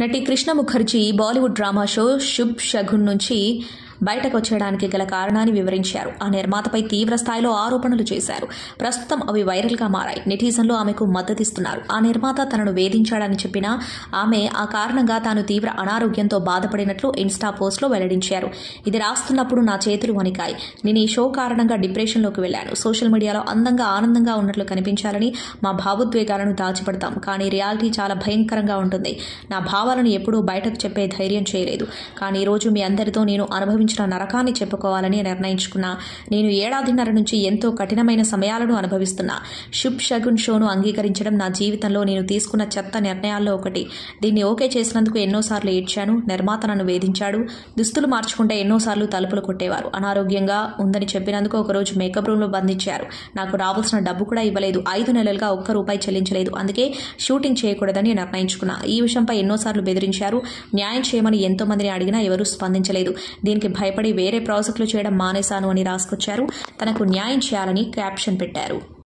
నటి Krishna Mukherjee Bollywood drama show Shubh శగున్ నుంచి బయటకు వచ్చేయడానికి గల కారణాన్ని వివరించారు. ఆ నిర్మాతపై తీవ్ర స్థాయిలో ఆరోపణలు చేశారు. ప్రస్తుతం అవి వైరల్గా మారాయి. నెటిజన్లు ఆమెకు మద్దతిస్తున్నారు. ఆ నిర్మాత తనను వేధించాడని చెప్పినా ఆమె ఆ కారణంగా తాను తీవ్ర అనారోగ్యంతో బాధపడినట్లు ఇన్స్టా పోస్ట్లో వెల్లడించారు. ఇది రాస్తున్నప్పుడు నా చేతులు వణికాయి. నేను ఈ షో కారణంగా డిప్రెషన్లోకి వెళ్లాను. సోషల్ మీడియాలో అందంగా ఆనందంగా ఉన్నట్లు కనిపించాలని మా భావోద్వేగాలను దాచిపెడతాం. కానీ రియాలిటీ చాలా భయంకరంగా ఉంటుంది. నా భావాలను ఎప్పుడూ బయటకు చెప్పే ధైర్యం చేయలేదు. కానీ ఈ రోజు మీ అందరితో నేను అనుభవించిన నరకాన్ని చెప్పుకోవాలని నిర్ణయించుకున్నా. నేను ఏడాదిన్నర నుంచి ఎంతో కఠినమైన సమయాలను అనుభవిస్తున్నా. శుభ్ శగున్ షోను అంగీకరించడం నా జీవితంలో నేను తీసుకున్న చెత్త నిర్ణయాల్లో ఒకటి. దీన్ని ఓకే చేసినందుకు ఎన్నోసార్లు ఏడ్చాను. నిర్మాత నన్ను వేధించాడు. దుస్తులు మార్చుకుంటే ఎన్నోసార్లు తలుపులు కొట్టేవారు. అనారోగ్యంగా ఉందని చెప్పినందుకు ఒకరోజు మేకప్ రూమ్లో బంధించారు. నాకు రావాల్సిన డబ్బు కూడా ఇవ్వలేదు. 5 నెలలుగా ఒక్క రూపాయి చెల్లించలేదు. అందుకే షూటింగ్ చేయకూడదని నిర్ణయించుకున్నా. ఈ విషయంపై ఎన్నోసార్లు బెదిరించారు. న్యాయం చేయమని ఎంతో మందిని అడిగినా ఎవరూ స్పందించలేదు. దీనికి భయపడి వేరే ప్రాజెక్టులు చేయడం మానేశాను అని రాసుకొచ్చారు. తనకు న్యాయం చేయాలని క్యాప్షన్ పెట్టారు.